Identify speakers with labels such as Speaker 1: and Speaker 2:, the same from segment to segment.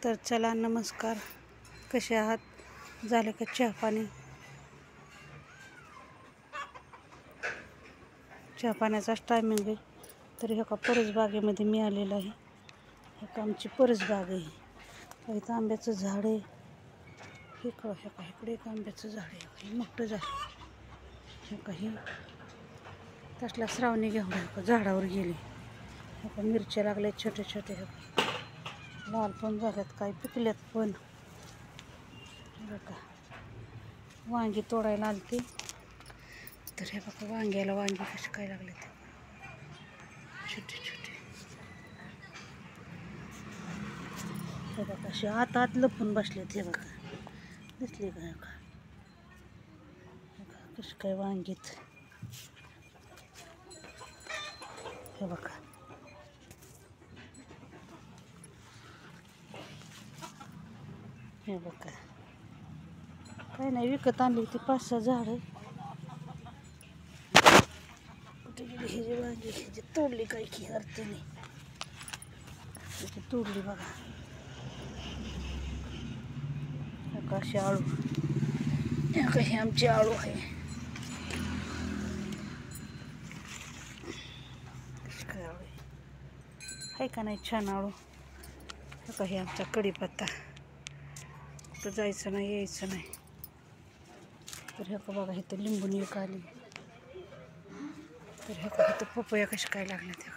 Speaker 1: तर चला, नमस्कार. कसे आहात? झालं का चहा पाणी? चहा पाण्याचाच टायमिंग आहे. तर ह्या का परसबागेमध्ये मी आलेलं आहे. ह्या आमची परसबाग आहे. इथं आंब्याचं झाड आहे. इकडे एक आंब्याचं झाड आहे. हे मोठं झाड. हे काही तसला श्रावणी घेऊन झाडावर गेली. ह्या मिरच्या लागल्या छोटे छोटे. लाल पण झाल्यात, काही पिकल्यात पण. बघा, वांगी तोडायला आलते. तर हे बघा वांग्याला वांगी कशी काय लागले ते छोटे छोटे. हे बघा असे आत लपून बसलेत. हे बघा, दिसले का? कशी काय वांगीत. हे बघा, हे बघा, काही नाही, विकत आणली ती 5-6 झाडं. कुठे गेली ही जी वांगी? ही जी तोडली काय की अर्थाने. तोडली बघा. अशी आळू. हे आमची आळू आहे. काय आळू आहे का नाही? छान आळू. हे आमचा कढीपत्ता. तर जायचं नाही, यायचं नाही. तर ह्या का बघा, इथं लिंबून एक आली. तर ह्या का इथं पपया कशी काय लागल्या त्या.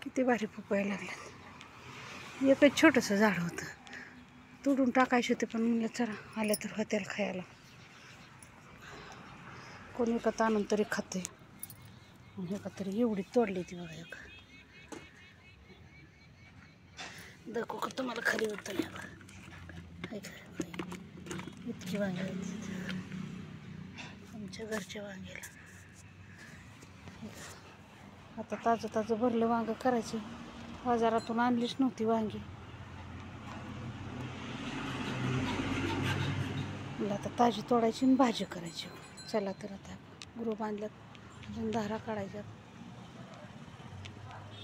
Speaker 1: किती भारी पपया लागल्यात. एकच छोटंसं झाड होतं, तोडून टाकायचे होते, पण म्हणलं चला आल्या तर होत्याला खायला. कोणी विकत आणून तरी खाते. हे का तरी एवढी तोडली ती बघा. एक दाखवू का तुम्हाला खाली उतरल्या का? इतकी वांगी आहेत आमच्या घरच्या वांग्याला. आता ताजं भरलं वांग करायचं. बाजारातून आणलीच नव्हती वांगी. मला आता ताजी तोडायची आणि भाजी करायची. चला तर आता गुरु बांधल्यात, अजून धारा काढायच्यात.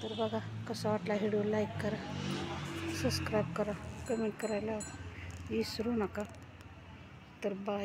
Speaker 1: तर बघा कसा वाटला व्हिडिओ. लाईक करा, सबस्क्राईब करा, कमेंट करायला विसरू नका. तर बाय.